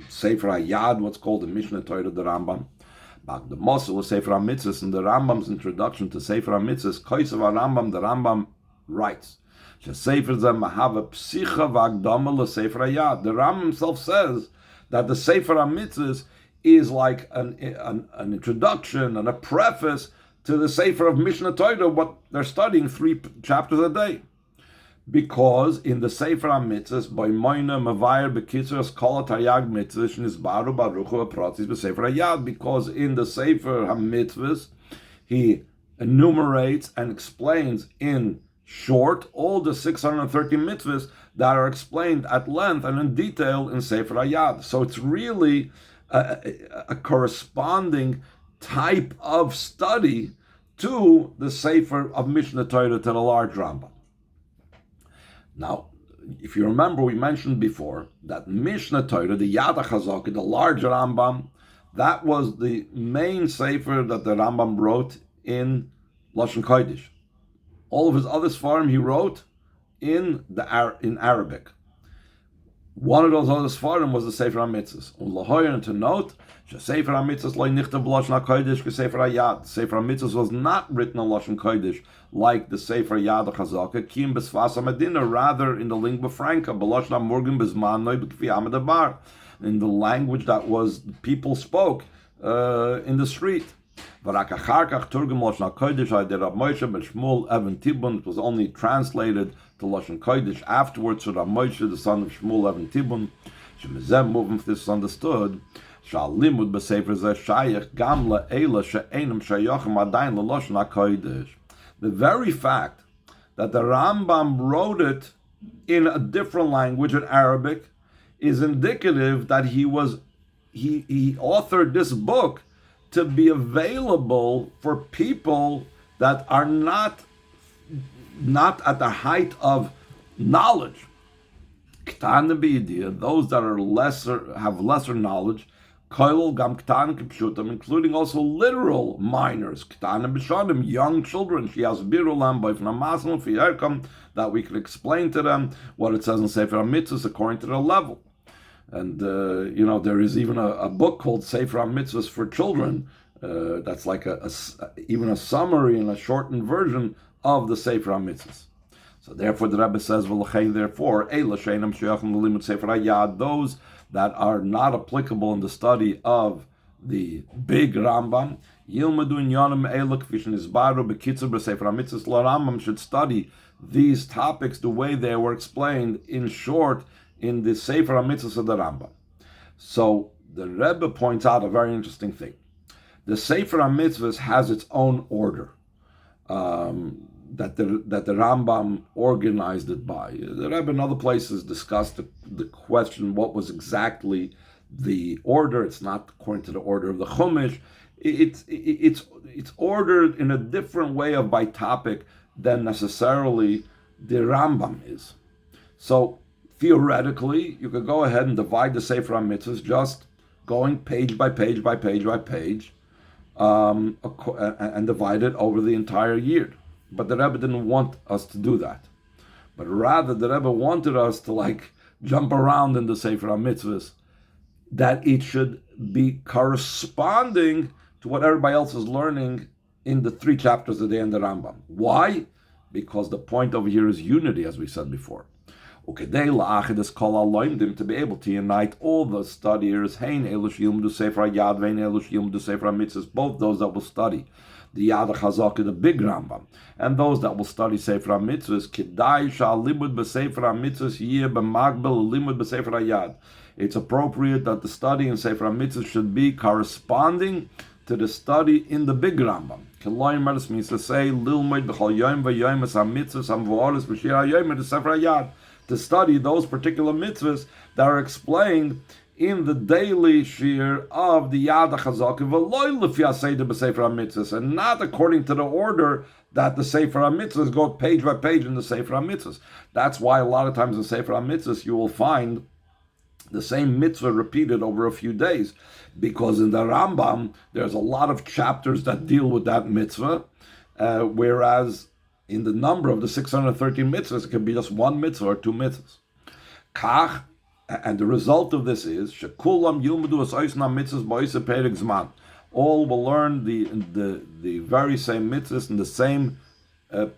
Sefer HaYad, what's called the Mishnah Torah, the Rambam? The Mosul was Sefer HaMitzvos, in the Rambam's introduction to Sefer HaMitzvos, Koisav HaRambam, the Rambam writes, Sefer zeh mahava psicha v'agdama l'Sefer HaYad. The Rambam himself says that the Sefer HaMitzvos is like an introduction and a preface to the Sefer of Mishnah Torah, what they're studying 3 chapters a day. Because in the Sefer HaMitzvos, by Moina Mavayir Bekitzus Kol HaTaryag Mitzvos Nizbaru Baruchu HaPratzis B'Sefer HaYad, because in the Sefer HaMitzvos, he enumerates and explains in short all the 613 mitzvahs that are explained at length and in detail in Sefer HaYad. So it's really a corresponding type of study to the Sefer of Mishnah Torah, to the large Rambam. Now, if you remember, we mentioned before that Mishnah Torah, the Yad HaChazaka, the large Rambam, that was the main Sefer that the Rambam wrote in Lashon Kodesh. All of his other Sfarim he wrote in Arabic. One of those other Sfarim was the Sefer HaMitzvos. And to note, Sefer HaMitzvos lo nichtav b'Lashon HaKodesh k'Sefer HaYad. Sefer HaMitzvos was not written in Lashon Kodesh like the Sefer Yad HaChazaka, Kim b'Sfas HaMedina, rather in the lingua franca, b'Lashon HaMorgen b'Zman Noi b'Kfi HaMedabar, in the language that was people spoke in the street. It was only translated to Lashon Kodesh afterwards, so Rav Moshe, the son of Shmuel Even Tibun, movement this is understood. The very fact that the Rambam wrote it in a different language, in Arabic, is indicative that he authored this book to be available for people that are not at the height of knowledge. Those that are have lesser knowledge, including also literal minors, young children, that we can explain to them what it says in Sefer HaMitzvos according to their level. And there is even a book called Sefer HaMitzvos for children. That's like even a summary and a shortened version of the Sefer HaMitzvos. So therefore, the Rebbe says, therefore, those that are not applicable in the study of the big Rambam, Rambam should study these topics the way they were explained in short in the Sefer HaMitzvos of the Rambam. So the Rebbe points out a very interesting thing. The Sefer HaMitzvos has its own order that the Rambam organized it by. The Rebbe in other places discussed the question, what was exactly the order. It's not according to the order of the Chumash. It's ordered in a different way by topic than necessarily the Rambam is. So theoretically, you could go ahead and divide the Sefer HaMitzvos just going page by page by page by page, and divide it over the entire year. But the Rebbe didn't want us to do that. But rather, the Rebbe wanted us to jump around in the Sefer HaMitzvos, that it should be corresponding to what everybody else is learning in the 3 chapters a day in the Rambam. Why? Because the point over here is unity, as we said before. Ukidei la'achidus kol haloimdim, to be able to unite all the studiers, hein elush yilmdu sefer hayad, vein elush yilmdu sefer hamitzvos, both those that will study the Yad HaChazaka, the big Rambam, and those that will study Sefer HaMitzvahs, Kidai shal limud b'Sefer HaMitzvahs yeh b'magbel limud b'Sefer HaYad. It's appropriate that the study in Sefer HaMitzvahs should be corresponding to the study in the big Rambam. Keloim Meres means to say, Lilmoid b'chol yom v'yom es HaMitzvahs hamvo'olis b'shir hayom et Sefer HaYad, to study those particular mitzvahs that are explained in the daily shiur of the Yad HaChazaka, v'loy l'fi haseder b'Sefer HaMitzvahs, and not according to the order that the Sefer HaMitzvahs go page by page in the Sefer HaMitzvahs. That's why a lot of times in Sefer HaMitzvahs you will find the same mitzvah repeated over a few days, because in the Rambam there's a lot of chapters that deal with that mitzvah, whereas in the number of the 613 mitzvahs it can be just one mitzvah or two mitzvahs. Kach, and the result of this is shekulam yilmudu as oisna mitzvahs ba'isa perek zman. All will learn the very same mitzvahs in the same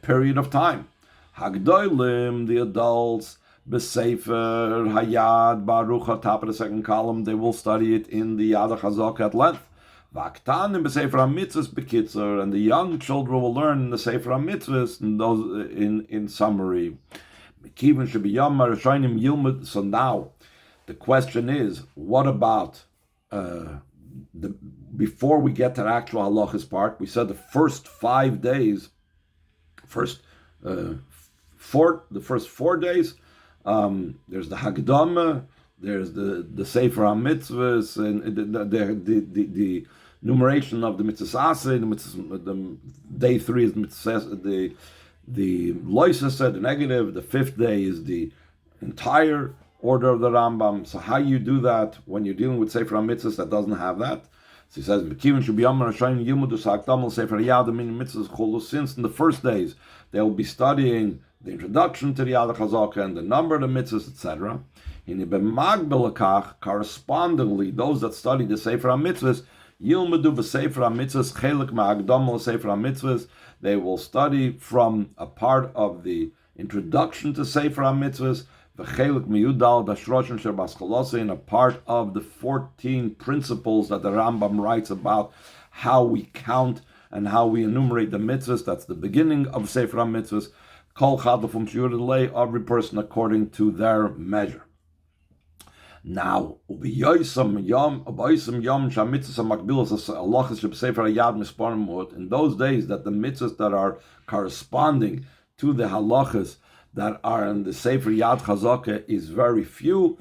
period of time. Hagdoilim, the adults, b'sefer hayad baruch, top of the second column, they will study it in the Yad HaChazaka at length. V'aktanim b'sefer hamitzvahs b'kitzur, and the young children will learn in the sefer hamitzvahs in summary. So now the question is, what about before we get to the actual halachas part? We said the first 5 days, the first 4 days, there's the Hagdama, there's the Sefer HaMitzvahs, and the numeration of the mitzvahs. The day 3 is mitzvahs, the loisasa, the negative. The 5th day is the entire order of the Rambam. So how you do that when you're dealing with Sefer HaMitzvahs that doesn't have that? So he says, since in the first days they'll be studying the introduction to the Yad HaChazaka and the number of the mitzvahs, etc. Correspondingly, those that study the Sefer HaMitzvahs, Yilmedu b'Sefer HaMitzvahs chelik ma'agdama Sefer HaMitzvahs, they will study from a part of the introduction to Sefer HaMitzvahs, v'chelik miyudal dashroshim sher baschalosei, and a part of the 14 principles that the Rambam writes about how we count and how we enumerate the mitzvahs. That's the beginning of Sefer HaMitzvahs. Kol chad from Shiur delay, every person according to their measure. Now, in those days that the mitzvahs that are corresponding to the halachas that are in the Sefer Yad Chazaka is very few,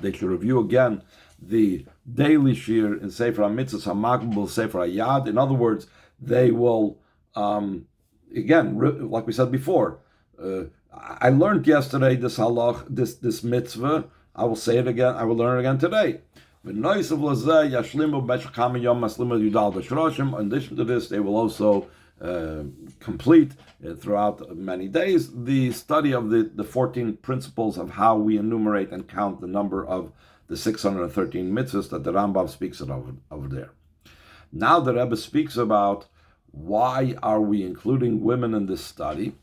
they should review again the daily shiur in Sefer HaMitzvahs, Hamakbel Sefer Hayad. In other words, they will, again, like we said before, I learned yesterday this halach, this mitzvah. I will say it again. I will learn it again today. In addition to this, they will also complete throughout many days the study of the 14 principles of how we enumerate and count the number of the 613 mitzvahs that the Rambam speaks of over there. Now the Rebbe speaks about why are we including women in this study.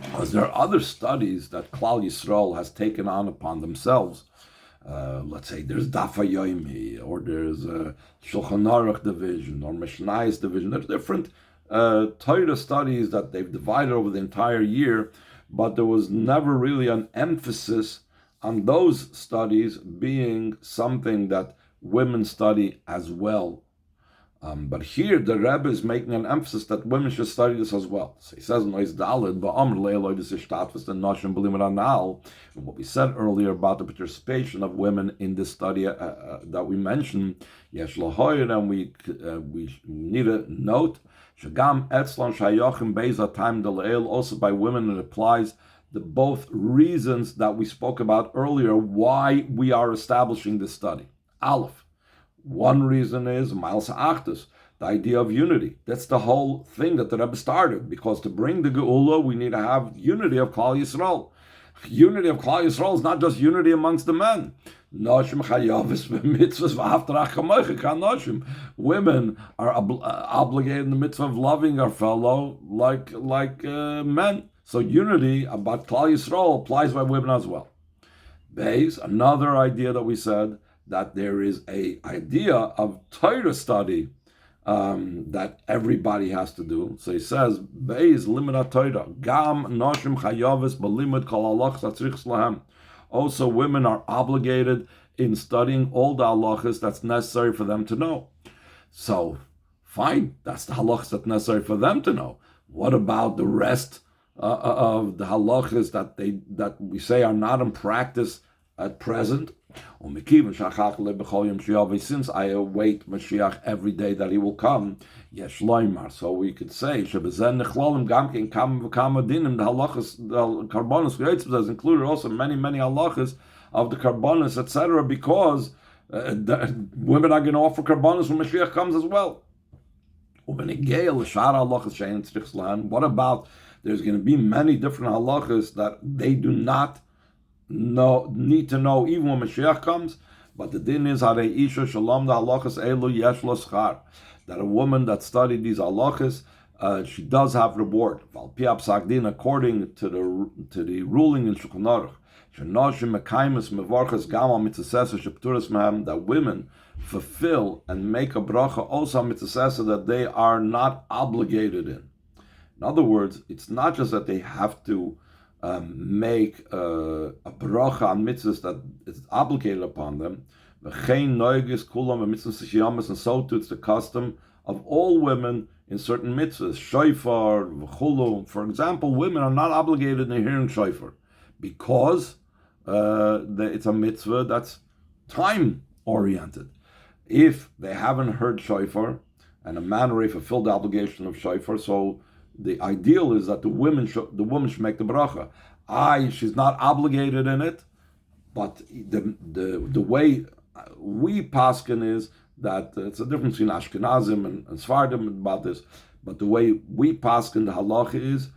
Because there are other studies that Klal Yisrael has taken on upon themselves. Let's say there's Daf HaYomi, or there's Shulchan Aruch division, or Mishnayos division. There's different Torah studies that they've divided over the entire year, but there was never really an emphasis on those studies being something that women study as well. But here the Rebbe is making an emphasis that women should study this as well. So he says, what we said earlier about the participation of women in this study that we mentioned, and we need a note, also by women it applies the both reasons that we spoke about earlier why we are establishing this study. Aleph. One reason is Miles Achdus, the idea of unity. That's the whole thing that the Rebbe started, because to bring the Geulah, we need to have unity of Klal Yisrael. Unity of Klal Yisrael is not just unity amongst the men. Women are obligated in the mitzvah of loving our fellow like men. So unity about Klal Yisrael applies by women as well. Beis, another idea that we said, that there is a idea of Torah study that everybody has to do. So he says, Beis limud Torah, gam noshim chayavis b'limud kol halachos hatzrichos lahem. Also, women are obligated in studying all the halachas that's necessary for them to know. So, fine, that's the halachas that's necessary for them to know. What about the rest of the halachas that we say are not in practice at present? Since I await Moshiach every day that he will come, so we could say, the halachas, the karbonos has included also many halachas of the karbonos, etc., because women are going to offer karbonos when Moshiach comes as well. What about, there's going to be many different halachas that they do not need to know even when Moshiach comes, but the din is that a woman that studied these halachas, she does have reward. According to the ruling in Shulchan Aruch, that women fulfill and make a bracha also mitzvah that they are not obligated in. In other words, it's not just that they have to make a bracha on mitzvahs that is obligated upon them. And so too, it's the custom of all women in certain mitzvahs. Shofar, v'chulu. For example, women are not obligated in hearing shofar because it's a mitzvah that's time-oriented. If they haven't heard shofar, and a man already fulfilled the obligation of shofar, so the ideal is that the woman should make the bracha. She's not obligated in it, but the way we paskin is that it's a difference between Ashkenazim and Sfardim about this, but the way we paskin the halacha is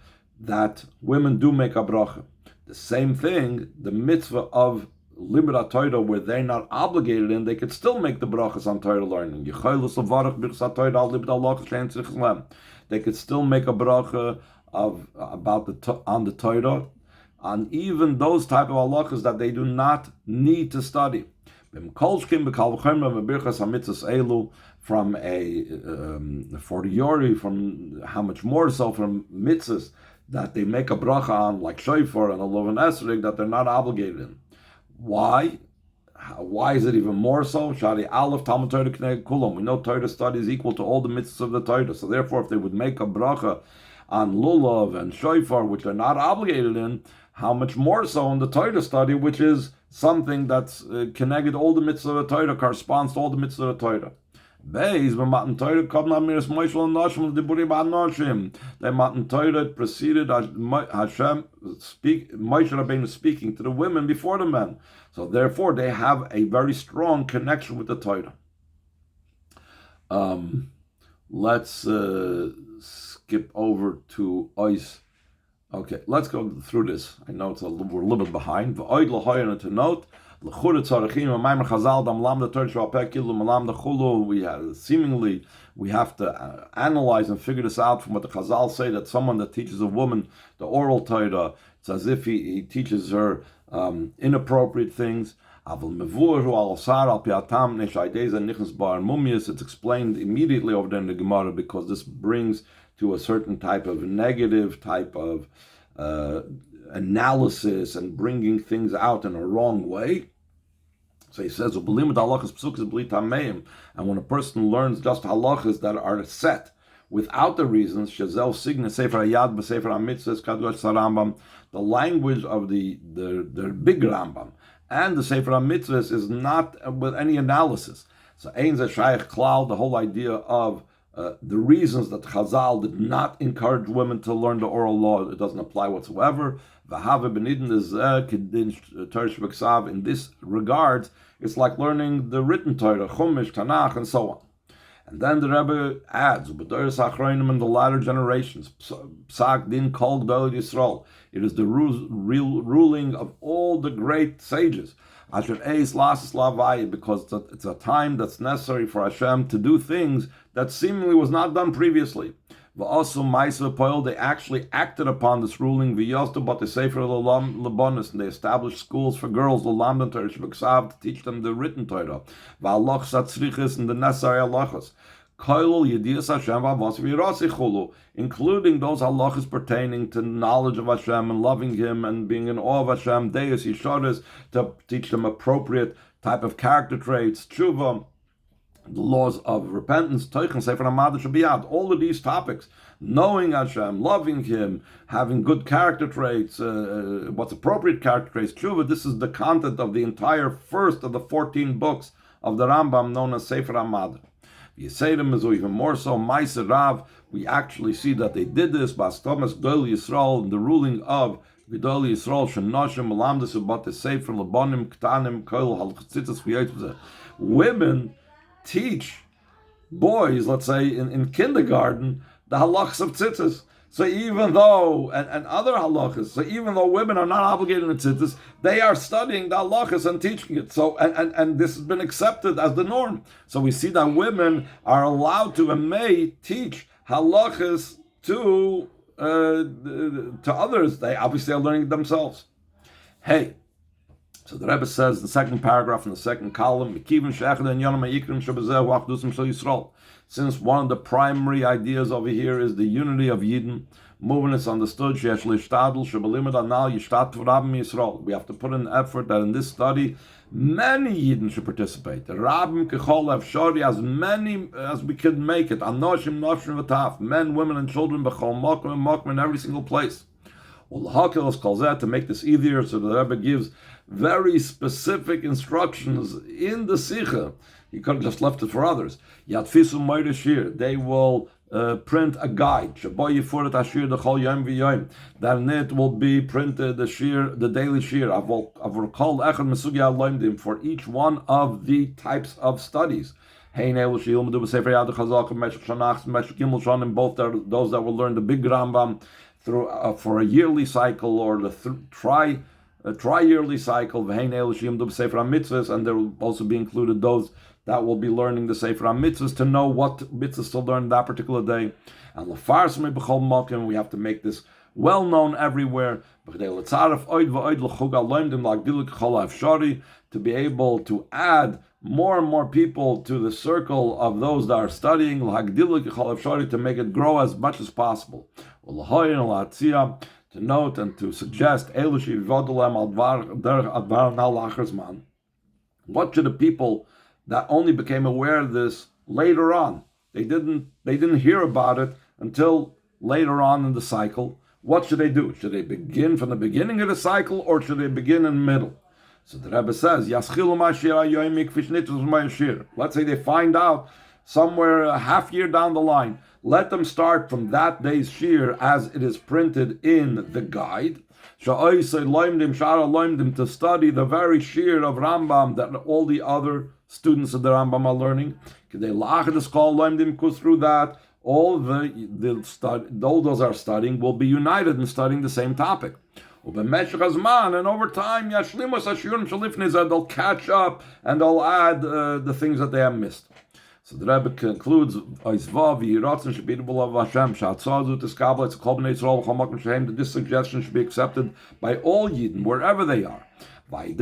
that women do make a bracha. The same thing, the mitzvah of limud Torah, where they're not obligated in, they could still make the brachas on Torah learning. They could still make a bracha on the Torah, on even those type of halachas that they do not need to study. From a fortiori, from how much more so from mitzvahs that they make a bracha on, like shofar and a lovan esrog, that they're not obligated in. Why? Why is it even more so? Shari Aleph Talmud Torah Knei Kulam. We know Torah study is equal to all the mitzvahs of the Torah. So therefore, if they would make a bracha on lulav and shofar, which they're not obligated in, how much more so in the Torah study, which is something that's connected all the mitzvahs of the Torah, corresponds to all the mitzvahs of the Torah. Beis, when Matan Torah come na miras Moshe and Nashim diburi ba'anoshim. The Matan Torah preceded Hashem Moshe Rabbeinu speaking to the women before the men. So therefore, they have a very strong connection with the Torah. Let's skip over to Ois. Okay, let's go through this. I know we're a little bit behind. V'oid l'hoyen to note. We have to analyze and figure this out from what the Chazal say, that someone that teaches a woman the oral Torah, it's as if he teaches her inappropriate things. It's explained immediately over there in the Gemara, because this brings to a certain type of negative type of analysis and bringing things out in a wrong way. So he says, and when a person learns just halachas that are set without the reasons, the language of the big Rambam and the Sefer HaMitzvahs is not with any analysis. So Ein Zeh Shaykh Klal, the whole idea of the reasons that Chazal did not encourage women to learn the oral law, it doesn't apply whatsoever. In this regard, it's like learning the written Torah, Chumash, Tanakh, and so on. And And then the Rebbe adds, "B'doros Achronim in the latter generations, Psak din kol Geulah Yisrael. It is the real ruling of all the great sages. Asher eis lasis lavai, because it's a time that's necessary for Hashem to do things that seemingly was not done previously. V'asu ma'aseh poel, they actually acted upon this ruling. V'yosdu b'tei sefer lebanos, and they established schools for girls, l'lamdan Torah shebeksav, to teach them the written Torah. V'aloch satzrichis, and the necessary halachas. Koilul yedias Hashem v'avos v'yirasichulu, including those halachas pertaining to knowledge of Hashem and loving Him and being in awe of Hashem. Deis yishodas, to teach them appropriate type of character traits. Tshuva, the laws of repentance, Teichen, Sefer HaMadar Shabiyad, all of these topics, knowing Hashem, loving Him, having good character traits, what's appropriate character traits, Tshuva, this is the content of the entire first of the 14 books of the Rambam known as Sefer HaMadar. Yisayim is even more so, Ma'aser Rav, we actually see that they did this, Bas Thomas Geulah Yisrael, in the ruling of Geulah Yisrael, Shenoshim, Melamdas, Ubat Sefer, Lebanim, Ktanim, Koil, Halchitzitzes, V'yayt. Women teach boys, let's say in kindergarten, the halachas of tzitzis. So even though, and other halachas, so even though women are not obligated in tzitzis, they are studying the halachas and teaching it. So and this has been accepted as the norm. So we see that women are allowed to and may teach halachas to others. They obviously are learning it themselves. Hey. So the Rebbe says, the second paragraph in the second column, since one of the primary ideas over here is the unity of Yidden, moving is understood, we have to put in effort that in this study, many Yidden should participate. As many as we can make it, men, women, and children, in every single place. To make this easier, so the Rebbe gives very specific instructions in the Sicha. He could have just left it for others. They will print a guide. That in it will be printed the Shiur, the daily Shiur. For each one of the types of studies. Both those that will learn the big Rambam through for a yearly cycle, or the tri-yearly cycle, and there will also be included those that will be learning the Sefer HaMitzvahs to know what mitzvahs to learn that particular day. And we have to make this well known everywhere, to be able to add more and more people to the circle of those that are studying, to make it grow as much as possible. To note and to suggest, what should the people that only became aware of this later on? They didn't hear about it until later on in the cycle. What should they do? Should they begin from the beginning of the cycle, or should they begin in the middle? So the Rebbe says, let's say they find out somewhere a half year down the line. Let them start from that day's Shiur as it is printed in the guide. To study the very Shiur of Rambam that all the other students of the Rambam are learning. Because through that, all those are studying will be united in studying the same topic. And over time, they'll catch up and they'll add the things that they have missed. So the Rebbe concludes, that this suggestion should be accepted by all Yidden, wherever they are. Through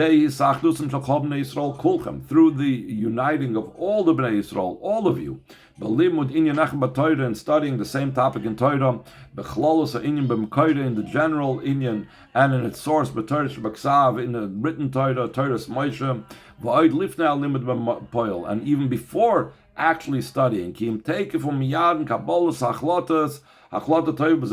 the uniting of all the Bnei Yisrael, all of you, and studying the same topic in Torah, in the general inyan, and in its source, in the written Torah, Torah's Moshiach, and even before actually studying,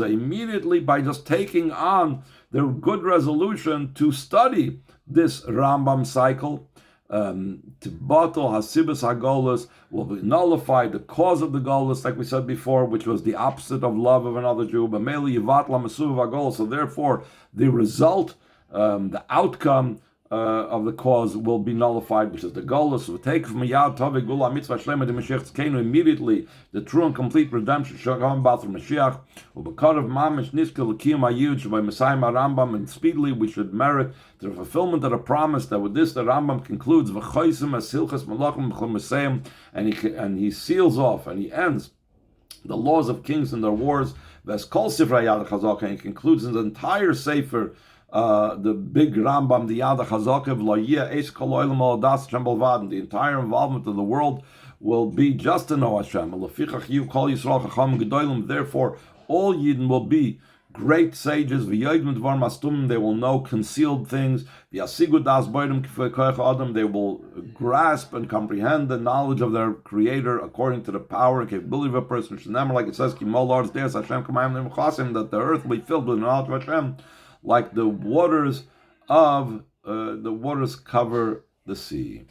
immediately by just taking on the good resolution to study this Rambam cycle, to battle hasibas hagolas, will nullify the cause of the golas, like we said before, which was the opposite of love of another Jew. So therefore, the result, the outcome of the cause will be nullified, which is the Geulah. So take from Yad Tovei Geulah Mitzvah Shlema de Moshiach Tzkeinu, immediately the true and complete redemption shall come about through Moshiach. Ubekar of Mamish Niska L'Kiyum Hayud by Messiah Rambam, and speedily we should merit the fulfillment of the promise that with this the Rambam concludes V'choisim Asilchas Malachim B'chol Mesayim, and he seals off and he ends the laws of kings and their wars. Ves Kol Sifrei Yad Chazaka, and he concludes in the entire Sefer. The big Rambam, the Yad HaChazakev, the entire involvement of the world will be just to know Hashem. Therefore, all Yidden will be great sages. They will know concealed things. They will grasp and comprehend the knowledge of their Creator according to the power and capability of a person. Like it says, that the earth will be filled with the knowledge of Hashem, like the waters cover the sea.